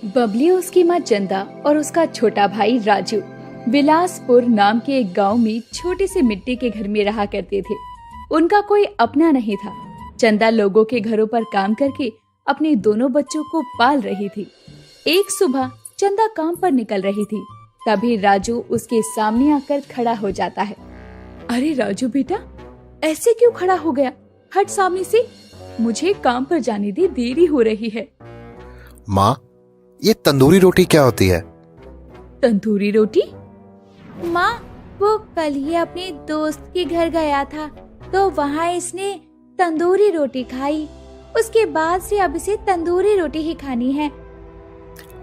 बबली, उसकी माँ चंदा और उसका छोटा भाई राजू विलासपुर नाम के एक गांव में छोटे से मिट्टी के घर में रहा करते थे। उनका कोई अपना नहीं था। चंदा लोगों के घरों पर काम करके अपने दोनों बच्चों को पाल रही थी। एक सुबह चंदा काम पर निकल रही थी, तभी राजू उसके सामने आकर खड़ा हो जाता है। अरे राजू बेटा, ऐसे क्यों खड़ा हो गया? हट सामने से, मुझे काम पर जाने दे, देरी हो रही है। माँ, ये तंदूरी रोटी क्या होती है? तंदूरी रोटी? माँ, वो कल ही अपने दोस्त के घर गया था तो वहाँ इसने तंदूरी रोटी खाई। उसके बाद से अब इसे तंदूरी रोटी ही खानी है।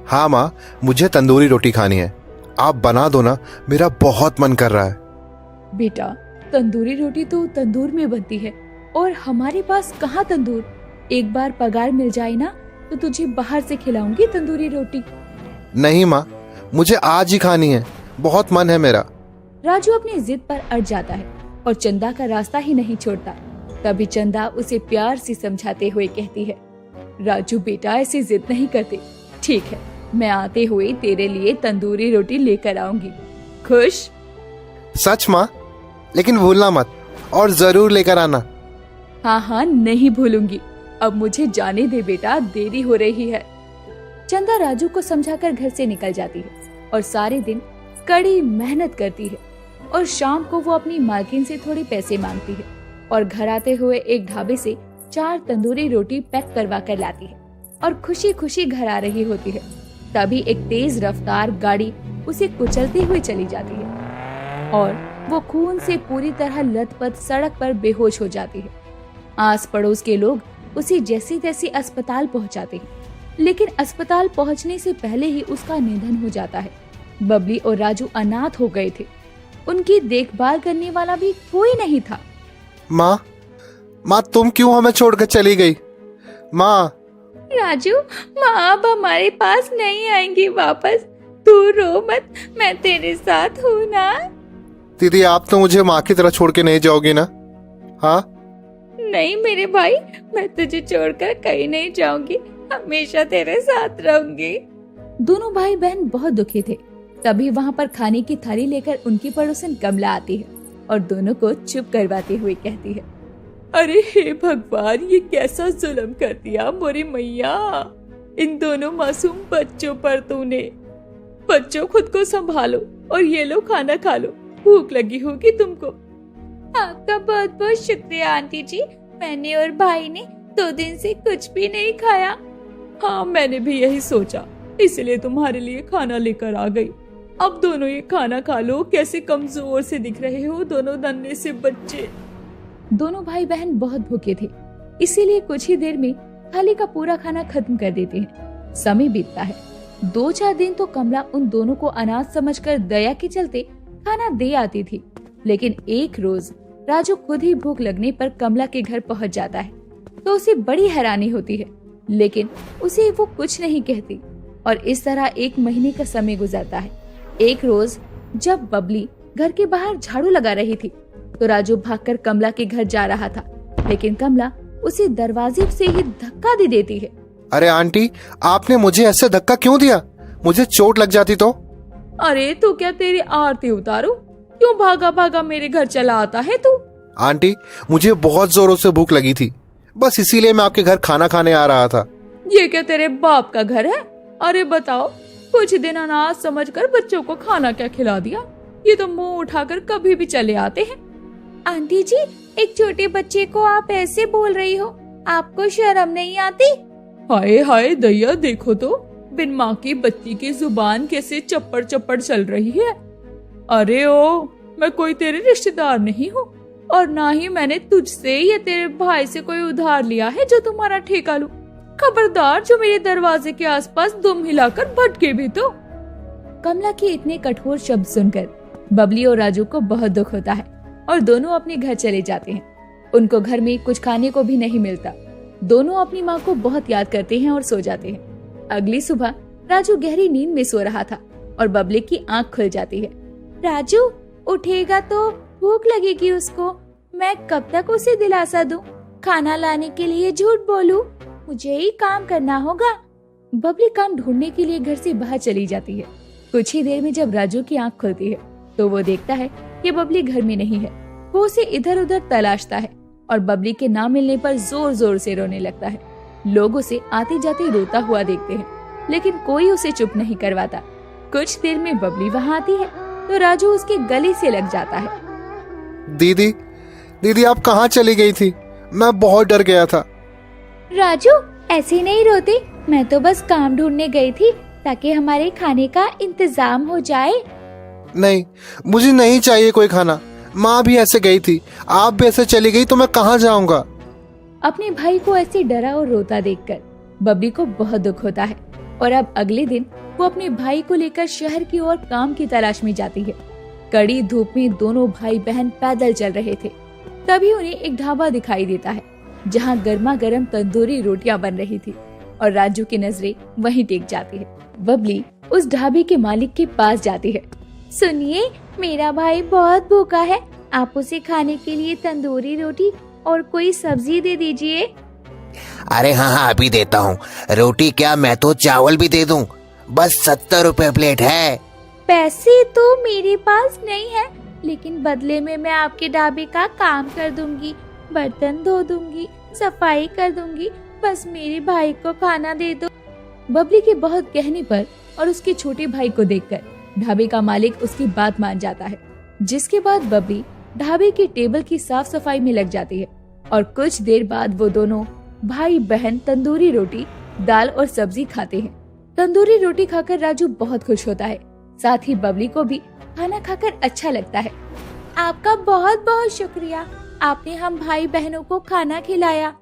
हाँ माँ, मुझे तंदूरी रोटी खानी है। आप बना दो ना, मेरा बहुत मन कर रहा है। बेटा, तंदूरी रोटी तो तंदूर में बनती है और हमारे पास कहाँ तंदूर। एक बार पगार मिल जाए ना तो तुझे बाहर से खिलाऊंगी तंदूरी रोटी। नहीं माँ, मुझे आज ही खानी है, बहुत मन है मेरा। राजू अपनी जिद पर अड़ जाता है और चंदा का रास्ता ही नहीं छोड़ता। तभी चंदा उसे प्यार से समझाते हुए कहती है, राजू बेटा, ऐसी जिद नहीं करते। ठीक है, मैं आते हुए तेरे लिए तंदूरी रोटी लेकर आऊंगी। खुश? सच माँ? लेकिन भूलना मत, और जरूर लेकर आना। हाँ हाँ, नहीं भूलूंगी। अब मुझे जाने दे बेटा, देरी हो रही है। चंदा राजू को समझाकर घर से निकल जाती है और सारे दिन कड़ी मेहनत करती है और शाम को वो अपनी मालकिन से थोड़े पैसे मांगती है और घर आते हुए एक ढाबे से 4 तंदूरी रोटी पैक करवा कर लाती है और खुशी खुशी घर आ रही होती है। तभी एक तेज रफ्तार गाड़ी उसे कुचलती हुई चली जाती है और वो खून से पूरी तरह लथपथ सड़क पर बेहोश हो जाती है। आस पड़ोस के लोग उसे जैसी तैसी अस्पताल पहुंचाते हैं, लेकिन अस्पताल पहुंचने से पहले ही उसका निधन हो जाता है। बबली और राजू अनाथ हो गए थे। उनकी देखभाल करने वाला भी कोई नहीं था। माँ, तुम क्यों हमें छोड़कर चली गई? माँ। राजू, माँ अब हमारे पास नहीं आएंगी वापस। तू रो मत, मैं तेरे साथ हूँ ना। दीदी, आप तो मुझे माँ की तरह छोड़ के नहीं जाओगी ना? हाँ? नहीं मेरे भाई, मैं तुझे छोड़कर कहीं नहीं जाऊंगी, हमेशा तेरे साथ रहूंगी। दोनों भाई बहन बहुत दुखी थे। तभी वहाँ पर खाने की थाली लेकर उनकी पड़ोसन कमला आती है और दोनों को चुप करवाते हुए कहती है, अरे हे भगवान, ये कैसा जुल्म कर दिया मोरी मैया इन दोनों मासूम बच्चों पर तूने। बच्चों, खुद को संभालो और ये लो खाना खा लो, भूख लगी होगी तुमको। आपका बहुत बहुत शुक्रिया आंटी जी, मैंने और भाई ने 2 दिन से कुछ भी नहीं खाया। हाँ, मैंने भी यही सोचा, इसलिए तुम्हारे लिए खाना लेकर आ गई। अब दोनों ये खाना खा लो। कैसे कमजोर से दिख रहे हो दोनों नन्हे से बच्चे। दोनों भाई बहन बहुत भूखे थे, इसीलिए कुछ ही देर में थाली का पूरा खाना खत्म कर देते हैं। समय बीतता है। 2-4 दिन तो कमला उन दोनों को अनाथ समझकर दया के चलते खाना दे आती थी, लेकिन एक रोज राजू खुद ही भूख लगने पर कमला के घर पहुंच जाता है तो उसे बड़ी हैरानी होती है, लेकिन उसे वो कुछ नहीं कहती और इस तरह 1 महीने का समय गुजरता है। एक रोज जब बबली घर के बाहर झाड़ू लगा रही थी तो राजू भागकर कमला के घर जा रहा था, लेकिन कमला उसे दरवाजे से ही धक्का दे देती है। अरे आंटी, आपने मुझे ऐसे धक्का क्यों दिया? मुझे चोट लग जाती तो। अरे तो क्या तेरी आरती उतारू? क्यों भागा भागा मेरे घर चला आता है तू? आंटी, मुझे बहुत जोरों से भूख लगी थी, बस इसीलिए मैं आपके घर खाना खाने आ रहा था। ये क्या तेरे बाप का घर है? अरे बताओ, कुछ दिन अनाथ समझकर बच्चों को खाना क्या खिला दिया? ये तो मुंह उठाकर कभी भी चले आते हैं। आंटी जी, एक छोटे बच्चे को आप ऐसे बोल रही हो, आपको शर्म नहीं आती? हाय हाय दैया, देखो तो बिन माँ की बच्ची की जुबान कैसे चप्पड़ चप्पड़ चल रही है। अरे ओ, मैं कोई तेरे रिश्तेदार नहीं हूँ और ना ही मैंने तुझसे या तेरे भाई से कोई उधार लिया है जो तुम्हारा ठेका लूं। खबरदार, जो मेरे दरवाजे के आसपास दुम हिलाकर भटके भी तो। कमला के इतने कठोर शब्द सुनकर बबली और राजू को बहुत दुख होता है और दोनों अपने घर चले जाते हैं। उनको घर में कुछ खाने को भी नहीं मिलता। दोनों अपनी माँ को बहुत याद करते हैं और सो जाते हैं। अगली सुबह राजू गहरी नींद में सो रहा था और बबली की आंख खुल जाती है। राजू उठेगा तो भूख लगेगी उसको, मैं कब तक उसे दिलासा दूं? खाना लाने के लिए झूठ बोलूं? मुझे ही काम करना होगा। बबली काम ढूंढने के लिए घर से बाहर चली जाती है। कुछ ही देर में जब राजू की आंख खुलती है तो वो देखता है कि बबली घर में नहीं है। वो उसे इधर उधर तलाशता है और बबली के ना मिलने पर जोर जोर से रोने लगता है। लोग उसे आते जाते रोता हुआ देखते हैं, लेकिन कोई उसे चुप नहीं करवाता। कुछ देर में बबली वहाँ आती है तो राजू उसके गले से लग जाता है। दीदी, दीदी आप कहाँ चली गई थी? मैं बहुत डर गया था। राजू ऐसे नहीं रोते, मैं तो बस काम ढूंढने गई थी ताकि हमारे खाने का इंतजाम हो जाए। नहीं, मुझे नहीं चाहिए कोई खाना। माँ भी ऐसे गई थी, आप भी ऐसे चली गई तो मैं कहाँ जाऊँगा? अपने भाई को ऐसे डरा और रोता देखकर बबली को बहुत दुख होता है और अब अगले दिन वो अपने भाई को लेकर शहर की ओर काम की तलाश में जाती है। कड़ी धूप में दोनों भाई बहन पैदल चल रहे थे। तभी उन्हें एक ढाबा दिखाई देता है जहाँ गर्मा गर्म तंदूरी रोटियां बन रही थी और राजू की नजरें वहीं टेक जाती है। बबली उस ढाबे के मालिक के पास जाती है। सुनिए, मेरा भाई बहुत भूखा है, आप उसे खाने के लिए तंदूरी रोटी और कोई सब्जी दे दीजिए। अरे हाँ, अभी देता हूँ। रोटी क्या, मैं तो चावल भी दे दूँ। बस 70 रुपए प्लेट है। पैसे तो मेरे पास नहीं है, लेकिन बदले में मैं आपके ढाबे का काम कर दूंगी, बर्तन धो दूंगी, सफाई कर दूंगी, बस मेरे भाई को खाना दे दो। बबली के बहुत कहने पर और उसके छोटे भाई को देखकर ढाबे का मालिक उसकी बात मान जाता है, जिसके बाद बबली ढाबे की टेबल की साफ सफाई में लग जाती है और कुछ देर बाद वो दोनों भाई बहन तंदूरी रोटी, दाल और सब्जी खाते हैं। तंदूरी रोटी खाकर राजू बहुत खुश होता है, साथ ही बबली को भी खाना खाकर अच्छा लगता है। आपका बहुत बहुत शुक्रिया, आपने हम भाई बहनों को खाना खिलाया।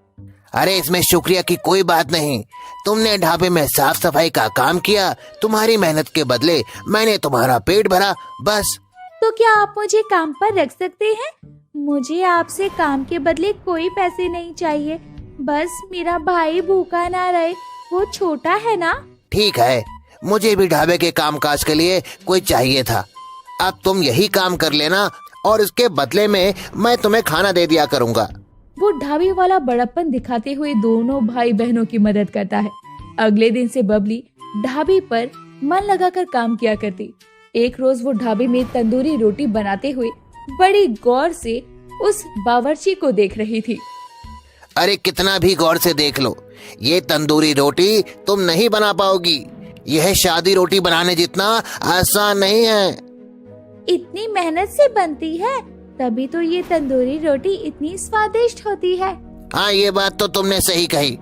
अरे इसमें शुक्रिया की कोई बात नहीं। तुमने ढाबे में साफ सफाई का काम किया, तुम्हारी मेहनत के बदले मैंने तुम्हारा पेट भरा, बस। तो क्या आप मुझे काम पर रख सकते हैं? मुझे आपसे काम के बदले कोई पैसे नहीं चाहिए, बस मेरा भाई भूखा ना रहे, वो छोटा है ना। ठीक है, मुझे भी ढाबे के कामकाज के लिए कोई चाहिए था। अब तुम यही काम कर लेना और इसके बदले में मैं तुम्हें खाना दे दिया करूँगा। वो ढाबे वाला बड़प्पन दिखाते हुए दोनों भाई बहनों की मदद करता है। अगले दिन से बबली ढाबे पर मन लगाकर काम किया करती। एक रोज वो ढाबे में तंदूरी रोटी बनाते हुए बड़ी गौर से उस बावर्ची को देख रही थी। अरे कितना भी गौर से देख लो, ये तंदूरी रोटी तुम नहीं बना पाओगी। यह शादी रोटी बनाने जितना आसान नहीं है। इतनी मेहनत से बनती है, तभी तो ये तंदूरी रोटी इतनी स्वादिष्ट होती है। हाँ, ये बात तो तुमने सही कही।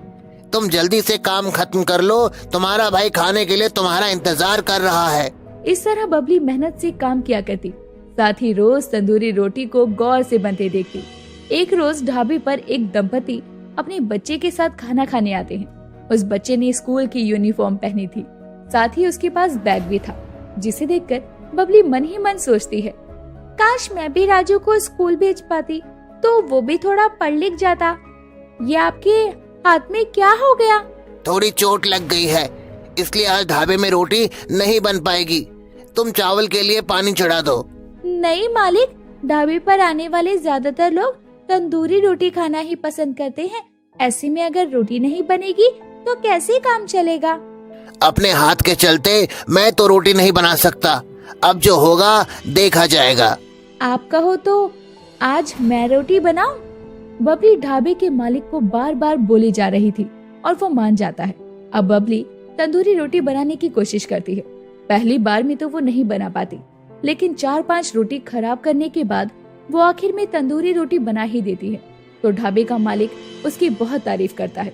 तुम जल्दी से काम खत्म कर लो, तुम्हारा भाई खाने के लिए तुम्हारा इंतजार कर रहा है। इस तरह बबली मेहनत से काम किया करती, साथ ही रोज तंदूरी रोटी को गौर से बनते देखती। एक रोज ढाबे पर एक दंपति अपने बच्चे के साथ खाना खाने आते हैं। उस बच्चे ने स्कूल की यूनिफॉर्म पहनी थी, साथ ही उसके पास बैग भी था, जिसे देखकर बबली मन ही मन सोचती है, काश मैं भी राजू को स्कूल भेज पाती तो वो भी थोड़ा पढ़ लिख जाता। ये आपके हाथ में क्या हो गया? थोड़ी चोट लग गई है, इसलिए आज ढाबे में रोटी नहीं बन पाएगी। तुम चावल के लिए पानी चढ़ा दो। नहीं मालिक, ढाबे पर आने वाले ज्यादातर लोग तंदूरी रोटी खाना ही पसंद करते हैं। ऐसे में अगर रोटी नहीं बनेगी तो कैसे काम चलेगा? अपने हाथ के चलते मैं तो रोटी नहीं बना सकता। अब जो होगा देखा जाएगा। आप कहो तो आज मैं रोटी बनाऊं? बबली ढाबे के मालिक को बार बार बोली जा रही थी और वो मान जाता है। अब बबली तंदूरी रोटी बनाने की कोशिश करती है। पहली बार में तो वो नहीं बना पाती, लेकिन 4-5 रोटी खराब करने के बाद वो आखिर में तंदूरी रोटी बना ही देती है। तो ढाबे का मालिक उसकी बहुत तारीफ करता है।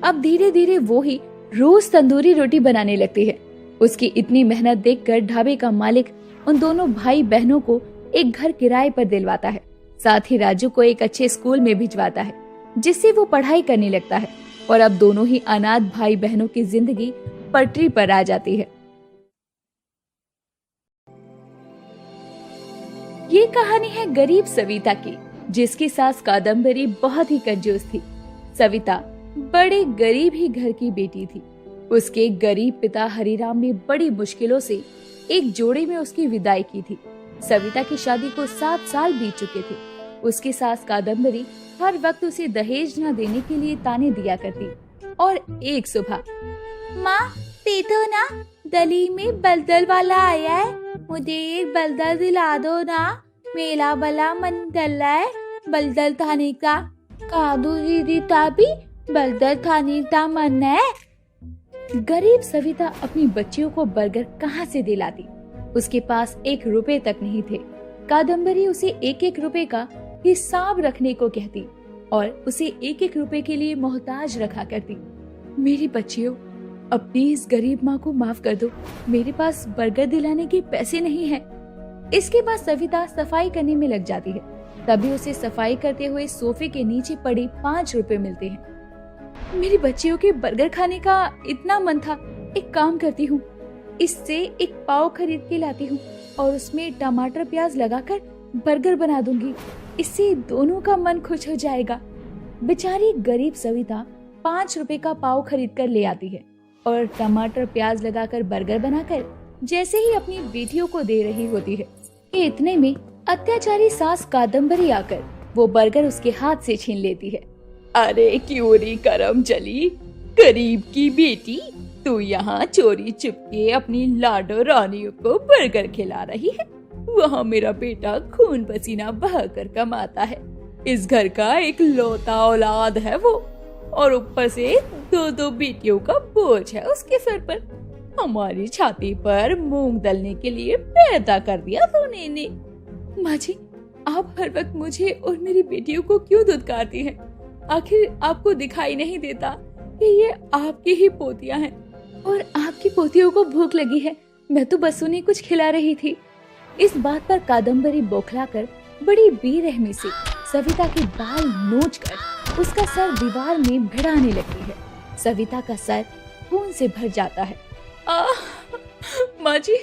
अब धीरे धीरे वो ही रोज तंदूरी रोटी बनाने लगती है। उसकी इतनी मेहनत देखकर ढाबे का मालिक उन दोनों भाई बहनों को एक घर किराए पर दिलवाता है, साथ ही राजू को एक अच्छे स्कूल में भिजवाता है, जिससे वो पढ़ाई करने लगता है और अब दोनों ही अनाथ भाई बहनों की जिंदगी पटरी पर आ जाती है। ये कहानी है गरीब सविता की, जिसकी सास कादम्बरी बहुत ही कंजूस थी। सविता बड़े गरीब ही घर की बेटी थी। उसके गरीब पिता हरिराम ने बड़ी मुश्किलों से एक जोड़े में उसकी विदाई की थी। सविता की शादी को 7 साल बीत चुके थे। उसकी सास कादम्बरी हर वक्त उसे दहेज न देने के लिए ताने दिया करती और एक सुबह माँ देखो ना, गली में बलदल वाला आया है, मुझे एक बलदल दिला दो ना, मेला बला मन कर रहा है बलदल खाने का। कादू दीदी ताबी बलदल खाने का मन है। गरीब सविता अपनी बच्चियों को बर्गर कहाँ से दिलाती? उसके पास 1 रुपए तक नहीं थे। कादम्बरी उसे 1-1 रुपए का हिसाब रखने को कहती और उसे 1-1 रुपए के लिए मोहताज रखा करती। मेरी बच्चियों, अपनी इस गरीब माँ को माफ कर दो, मेरे पास बर्गर दिलाने के पैसे नहीं हैं। इसके बाद सविता सफाई करने में लग जाती है। तभी उसे सफाई करते हुए सोफे के नीचे पड़े 5 रुपए मिलते हैं। मेरी बच्चियों के बर्गर खाने का इतना मन था, एक काम करती हूँ, इससे एक पाव खरीद के लाती हूँ और उसमें टमाटर प्याज लगाकर बर्गर बना दूंगी। इससे दोनों का मन खुश हो जाएगा। बेचारी गरीब सविता 5 रुपए का पाव खरीद कर ले आती है और टमाटर प्याज लगाकर बर्गर बनाकर जैसे ही अपनी बेटियों को दे रही होती है कि इतने में अत्याचारी सास कादम्बरी आकर वो बर्गर उसके हाथ से छीन लेती है। अरे क्यों रे करम चली, गरीब की बेटी, तू यहाँ चोरी चुपके अपनी लाडो रानियों को बर्गर खिला रही है। वहाँ मेरा बेटा खून पसीना बहाकर कमाता है, इस घर का एक लौता औलाद है वो, और ऊपर से 2-2 बेटियों का बोझ है उसके सर पर। हमारी छाती पर मूंग दलने के लिए पैदा कर दिया तूने ने। माँ जी, आप हर वक्त मुझे और मेरी बेटियों को क्यों धुतकारती हैं? आखिर आपको दिखाई नहीं देता कि ये आपकी ही पोतियां हैं और आपकी पोतियों को भूख लगी है। मैं तो बस उन्हें कुछ खिला रही थी। इस बात पर कादम्बरी बौखलाकर बड़ी बेरहमी से सविता के बाल नोचकर उसका सर दीवार में भिड़ाने लगती है। सविता का सर खून से भर जाता है। माँ जी,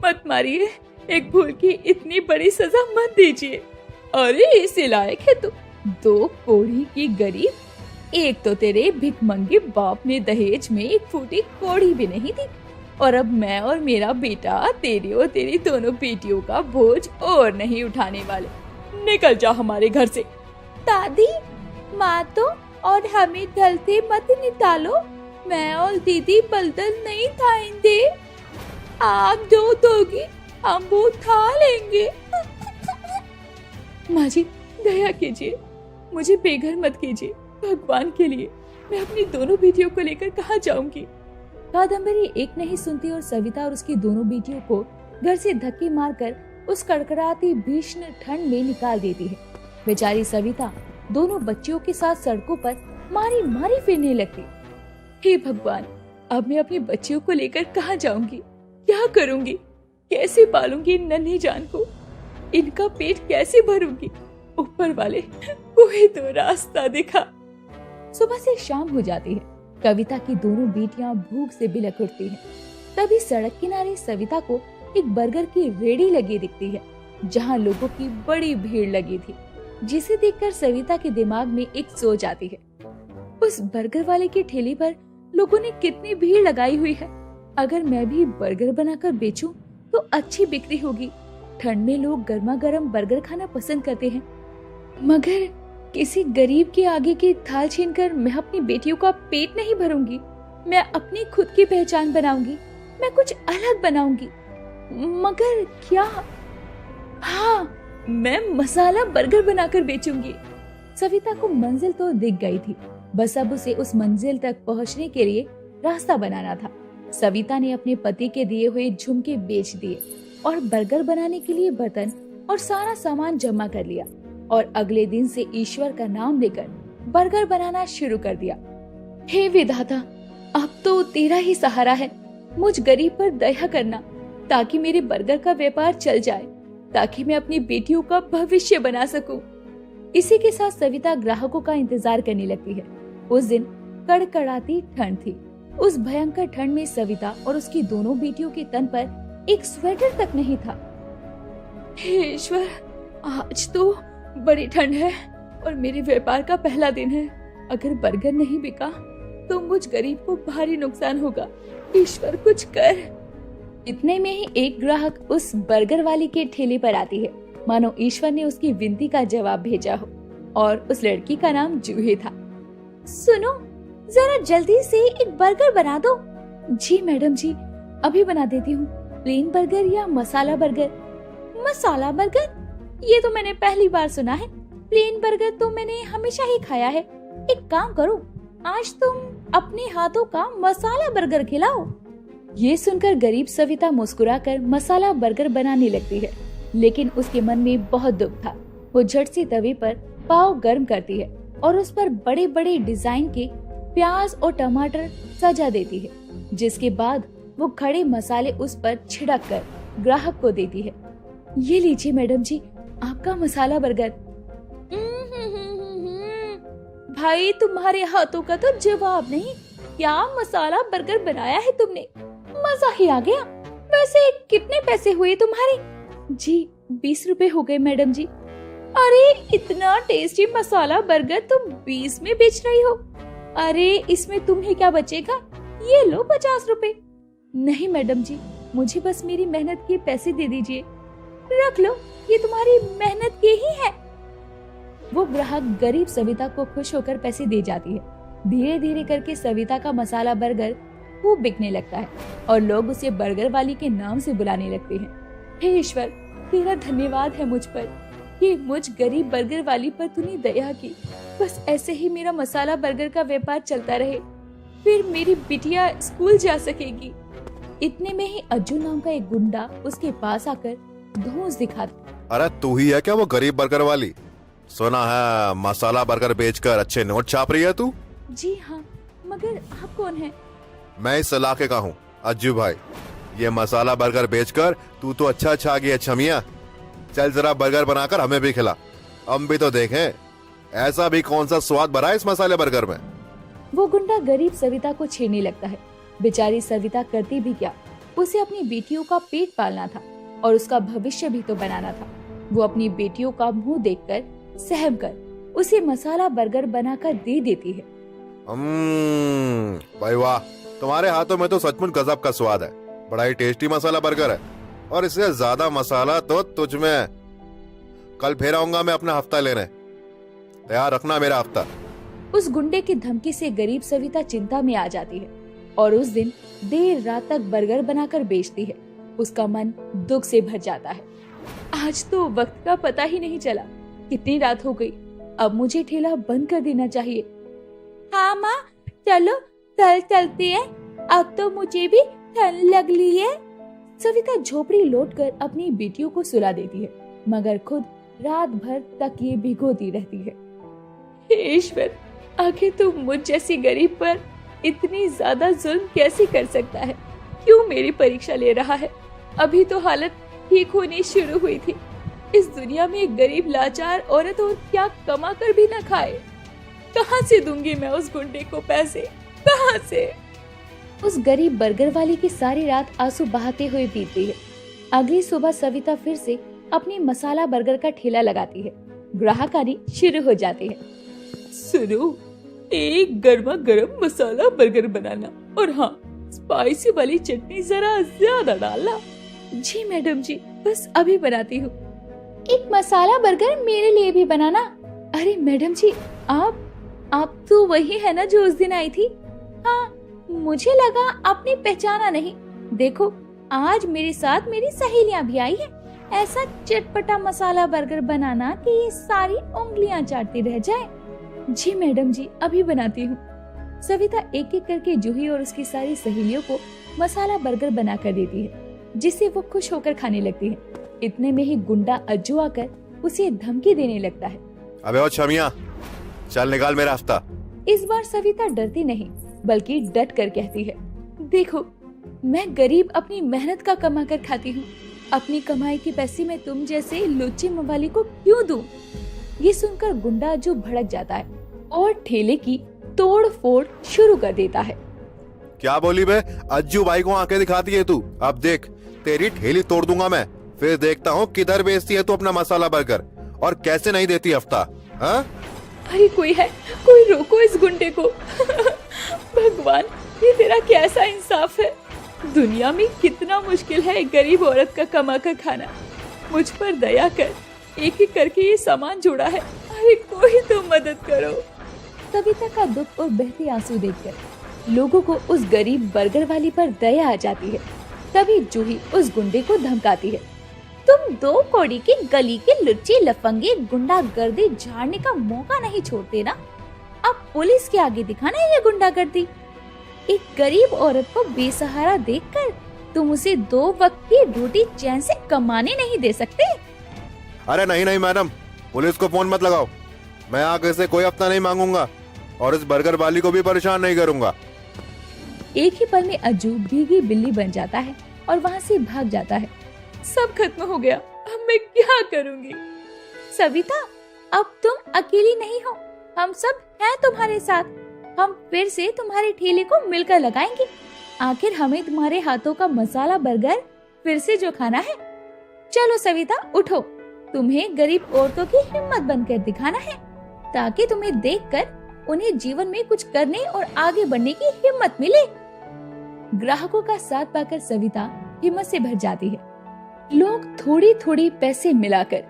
मत मारिए, एक भूल की इतनी बड़ी सजा मत दीजिए। अरे इसे लायक है तू, 2 कोड़ी की गरीब। एक तो तेरे भिखमंगे बाप ने दहेज में 1 फूटी कोड़ी भी नहीं दी, और अब मैं और मेरा बेटा तेरी और तेरी दोनों बेटियों का बोझ और नहीं उठाने वाले। निकल जा हमारे घर से। दादी, माँ तो और हमें ढलते मत निकालो, मैं और दीदी बलदल नहीं खाएंगे। आप जो दोगी हम वो खा लेंगे। माँ जी, दया कीजिए, मुझे बेघर मत कीजिए, भगवान के लिए मैं अपनी दोनों बेटियों को लेकर कहाँ जाऊंगी? कादम्बरी एक नहीं सुनती और सविता और उसकी दोनों बेटियों को घर से धक्के मारकर उस कड़कड़ाती भीषण ठंड में निकाल देती है। बेचारी सविता दोनों बच्चियों के साथ सड़कों पर मारी मारी फिरने लगती। हे भगवान, अब मैं अपनी बच्चियों को लेकर कहाँ जाऊंगी? क्या करूंगी? कैसे पालूंगी इन नन्ही जान को? इनका पेट कैसे भरूंगी? ऊपर वाले कोई तो रास्ता दिखा। सुबह से शाम हो जाती है। कविता की दोनों बेटियां भूख से बिलख उठती हैं। तभी सड़क किनारे सविता को एक बर्गर की रेडी लगी दिखती है, जहां लोगों की बड़ी भीड़ लगी थी, जिसे देखकर सविता के दिमाग में एक सोच आती है। उस बर्गर वाले के ठेले पर लोगों ने कितनी भीड़ लगाई हुई है। अगर मैं भी बर्गर बनाकर बेचूं तो अच्छी बिक्री होगी। ठंड में लोग गर्मा गर्म बर्गर खाना पसंद करते हैं। मगर किसी गरीब के आगे की थाल छीनकर मैं अपनी बेटियों का पेट नहीं भरूंगी। मैं अपनी खुद की पहचान बनाऊंगी, मैं कुछ अलग बनाऊंगी। मगर क्या? हाँ, मैं मसाला बर्गर बनाकर बेचूंगी। सविता को मंजिल तो दिख गई थी, बस अब उसे उस मंजिल तक पहुंचने के लिए रास्ता बनाना था। सविता ने अपने पति के दिए हुए झुमके बेच दिए और बर्गर बनाने के लिए बर्तन और सारा सामान जमा कर लिया और अगले दिन से ईश्वर का नाम लेकर बर्गर बनाना शुरू कर दिया। हे विधाता, अब तो तेरा ही सहारा है। मुझ गरीब पर दया करना ताकि मेरे बर्गर का व्यापार चल जाए, ताकि मैं अपनी बेटियों का भविष्य बना सकूं। इसी के साथ सविता ग्राहकों का इंतजार करने लगती है। उस दिन कड़कड़ाती ठंड थी। उस भयंकर ठंड में सविता और उसकी दोनों बेटियों के तन पर एक स्वेटर तक नहीं था। हे ईश्वर, आज तो बड़ी ठंड है और मेरे व्यापार का पहला दिन है। अगर बर्गर नहीं बिका तो मुझ गरीब को भारी नुकसान होगा। ईश्वर कुछ कर। इतने में ही एक ग्राहक उस बर्गर वाली के ठेले पर आती है, मानो ईश्वर ने उसकी विनती का जवाब भेजा हो। और उस लड़की का नाम जूही था। सुनो, जरा जल्दी से एक बर्गर बना दो। जी मैडम जी, अभी बना देती हूँ। प्लेन बर्गर या मसाला बर्गर? मसाला बर्गर? ये तो मैंने पहली बार सुना है। प्लेन बर्गर तो मैंने हमेशा ही खाया है। एक काम करो, आज तुम अपने हाथों का मसाला बर्गर खिलाओ। ये सुनकर गरीब सविता मुस्कुराकर मसाला बर्गर बनाने लगती है, लेकिन उसके मन में बहुत दुख था। वो झट से तवे पर पाव गर्म करती है और उस पर बड़े बड़े डिजाइन के प्याज और टमाटर सजा देती है, जिसके बाद वो खड़े मसाले उस पर छिड़क कर ग्राहक को देती है। ये लीजिए मैडम जी, आपका मसाला बर्गर। भाई, तुम्हारे हाथों का तो जवाब नहीं। क्या मसाला बर्गर बनाया है तुमने, मजा ही आ गया। वैसे कितने पैसे हुए तुम्हारे? जी 20 रुपए हो गए मैडम जी। अरे, इतना टेस्टी मसाला बर्गर तुम 20 में बेच रही हो? अरे, इसमें तुम्हें क्या बचेगा? ये लो 50 रुपए। नहीं मैडम जी, मुझे बस मेरी मेहनत के पैसे दे दीजिए। रख लो, ये तुम्हारी मेहनत के ही है। वो ग्राहक गरीब सविता को खुश होकर पैसे दे जाती है। धीरे धीरे करके सविता का मसाला बर्गर खूब बिकने लगता है और लोग उसे बर्गर वाली के नाम से बुलाने लगते हैं। हे ईश्वर, तेरा धन्यवाद है मुझ पर कि मुझ गरीब बर्गर वाली पर तूने दया की। बस ऐसे ही मेरा मसाला बर्गर का व्यापार चलता रहे, फिर मेरी बिटिया स्कूल जा सकेगी। इतने में ही अज्जू नाम का एक गुंडा उसके पास आकर धौंस दिखाता। अरे तू ही है क्या वो गरीब बर्गर वाली? सुना है मसाला बर्गर बेचकर अच्छे नोट छाप रही है तू। जी हाँ, मगर आप कौन हैं? मैं इस इलाके का हूँ, अज्जू भाई। ये मसाला बर्गर बेचकर तू तो अच्छा छा गई है छमिया। चल जरा बर्गर बनाकर हमें भी खिला, हम भी तो देखें ऐसा भी कौन सा स्वाद भरा है इस मसाले बर्गर में। वो गुंडा गरीब सविता को छेड़ने लगता है। बेचारी सविता करती भी क्या, उसे अपनी बेटियों का पेट पालना था और उसका भविष्य भी तो बनाना था। वो अपनी बेटियों का मुंह देखकर सहम कर उसे मसाला बर्गर बनाकर दे देती है। भाई वाह, तुम्हारे हाथों में तो सचमुच गजब का स्वाद है। बड़ा ही टेस्टी मसाला बर्गर है और इससे ज्यादा मसाला तो तुझ में है। कल फिर आऊंगा मैं अपना हफ्ता लेने, तैयार रखना मेरा हफ्ता। उस गुंडे की धमकी से गरीब सविता चिंता में आ जाती है और उस दिन देर रात तक बर्गर बनाकर बेचती है। उसका मन दुख से भर जाता है। आज तो वक्त का पता ही नहीं चला, कितनी रात हो गई। अब मुझे ठेला बंद कर देना चाहिए। हाँ माँ, चलो कल चलते हैं, अब तो मुझे भी ठंड लग ली है। सविता झोपड़ी लौटकर अपनी बेटियों को सुला देती है, मगर खुद रात भर तक ये भिगोती रहती है। हे ईश्वर, आखिर तू मुझ जैसी गरीब पर इतनी ज्यादा जुल्म कैसे कर सकता है? क्यों मेरी परीक्षा ले रहा है? अभी तो हालत ठीक होनी शुरू हुई थी। इस दुनिया में एक गरीब लाचार औरत और क्या कमा कर भी न खाए। कहाँ से दूंगी मैं उस गुंडे को पैसे, कहाँ से? उस गरीब बर्गर वाली की सारी रात आंसू बहाते हुए बीतती है। अगली सुबह सविता फिर से अपनी मसाला बर्गर का ठेला लगाती है। ग्राहक आनी शुरू हो जाते हैं। सुनो, एक गर्मा गर्म मसाला बर्गर बनाना और हाँ, स्पाइसी वाली चटनी जरा ज्यादा डालना। जी मैडम जी, बस अभी बनाती हूँ। एक मसाला बर्गर मेरे लिए भी बनाना। अरे मैडम जी, आप तो वही है ना जो उस दिन आई थी? हाँ, मुझे लगा आपने पहचाना नहीं। देखो, आज मेरे साथ मेरी सहेलियां भी आई है। ऐसा चटपटा मसाला बर्गर बनाना कि ये सारी उंगलियां चाटती रह जाए। जी मैडम जी, अभी बनाती हूँ। सविता एक एक करके जूही और उसकी सारी सहेलियों को मसाला बर्गर बना कर देती है, जिससे वो खुश होकर खाने लगती है। इतने में ही गुंडा अज्जू आकर उसे धमकी देने लगता है। अबे ओ छमिया, चल निकाल मेरा हफ्ता। इस बार सविता डरती नहीं, बल्कि डट कर कहती है, देखो, मैं गरीब अपनी मेहनत का कमा कर खाती हूँ। अपनी कमाई के पैसे मैं तुम जैसे लुच्चे मवाली को क्यों दूं? ये सुनकर गुंडा अज्जू भड़क जाता है और ठेले की तोड़ फोड़ शुरू कर देता है। क्या बोली बे? अज्जू भाई को आंखें दिखाती है तू? अब देख, तेरी ठेली तोड़ दूंगा मैं। फिर देखता हूँ किधर बेचती है तू अपना मसाला बर्गर और कैसे नहीं देती हफ्ता। हाँ? अरे कोई है, कोई रोको इस गुंडे को। भगवान, ये तेरा कैसा इंसाफ है? दुनिया में कितना मुश्किल है एक गरीब औरत का कमा कर खाना। मुझ पर दया कर, एक एक करके ये सामान जुड़ा है। अरे कोई तो मदद करो। सविता का दुख और बहते आंसू देखकर लोगों को उस गरीब बर्गर वाली पर दया आ जाती है। तभी जूही उस गुंडे को धमकाती है, तुम 2 कौड़ी की गली के लुच्चे लफंगे गुंडागर्दी झाड़ने का मौका नहीं छोड़ते ना। अब पुलिस के आगे दिखाना है ये गुंडागर्दी। एक गरीब औरत को बेसहारा देखकर तुम उसे 2 वक्त की रोटी चैन से कमाने नहीं दे सकते। अरे नहीं नहीं मैडम, पुलिस को फोन मत लगाओ। मैं आगे से कोई हफ्ता नहीं मांगूंगा और इस बर्गर वाली को भी परेशान नहीं करूंगा। एक ही पल में अज्जू भीगी बिल्ली बन जाता है और वहाँ से भाग जाता है। सब खत्म हो गया, अब मैं क्या करूँगी? सविता, अब तुम अकेली नहीं हो, हम सब हैं तुम्हारे साथ। हम फिर से तुम्हारे ठेले को मिलकर लगाएंगे। आखिर हमें तुम्हारे हाथों का मसाला बर्गर फिर से जो खाना है। चलो सविता उठो, तुम्हें गरीब औरतों की हिम्मत बनकर दिखाना है, ताकि तुम्हें देखकर उन्हें जीवन में कुछ करने और आगे बढ़ने की हिम्मत मिले। ग्राहकों का साथ पाकर सविता हिम्मत से भर जाती है। लोग थोड़ी थोड़ी पैसे मिलाकर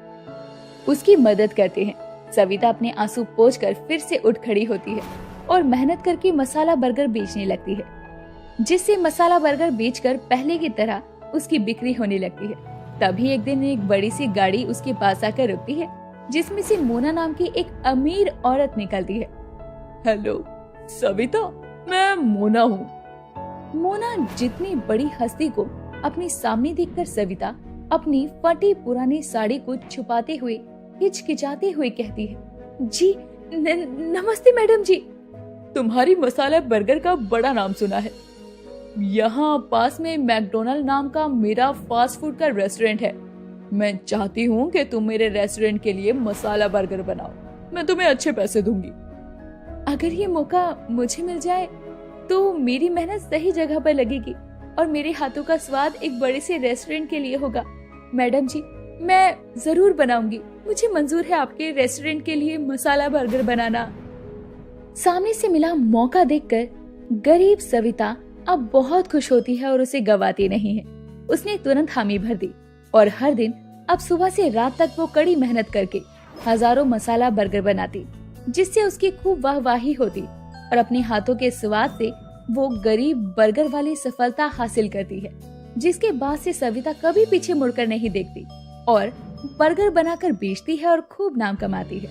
उसकी मदद करते हैं। सविता अपने आंसू पोंछकर फिर से उठ खड़ी होती है और मेहनत करके मसाला बर्गर बेचने लगती है, जिससे मसाला बर्गर बेचकर पहले की तरह उसकी बिक्री होने लगती है। तभी एक दिन एक बड़ी सी गाड़ी उसके पास आकर रुकती है, जिसमें से मोना नाम की एक अमीर औरत निकलती है। हेलो सविता, मैं मोना हूँ। मोना जितनी बड़ी हस्ती को अपने सामने देखकर सविता अपनी फटी पुरानी साड़ी को छुपाते हुए हिचकिचाते हुए कहती है, जी नमस्ते मैडम जी। तुम्हारी मसाला बर्गर का बड़ा नाम सुना है। यहाँ पास में मैकडोनल्ड नाम का मेरा फास्ट फूड का रेस्टोरेंट है। मैं चाहती हूँ कि तुम मेरे रेस्टोरेंट के लिए मसाला बर्गर बनाओ। मैं तुम्हें अच्छे पैसे दूंगी। अगर ये मौका मुझे मिल जाए तो मेरी मेहनत सही जगह पर लगेगी और मेरे हाथों का स्वाद एक बड़े से रेस्टोरेंट के लिए होगा। मैडम जी, मैं जरूर बनाऊंगी। मुझे मंजूर है आपके रेस्टोरेंट के लिए मसाला बर्गर बनाना। सामने से मिला मौका देखकर गरीब सविता अब बहुत खुश होती है और उसे गवाती नहीं है। उसने तुरंत हामी भर दी और हर दिन अब सुबह से रात तक वो कड़ी मेहनत करके हजारों मसाला बर्गर बनाती, जिससे उसकी खूब वाहवाही होती और अपने हाथों के स्वाद से वो गरीब बर्गर वाली सफलता हासिल करती है, जिसके बाद से सविता कभी पीछे मुड़कर नहीं देखती और बर्गर बनाकर बेचती है और खूब नाम कमाती है।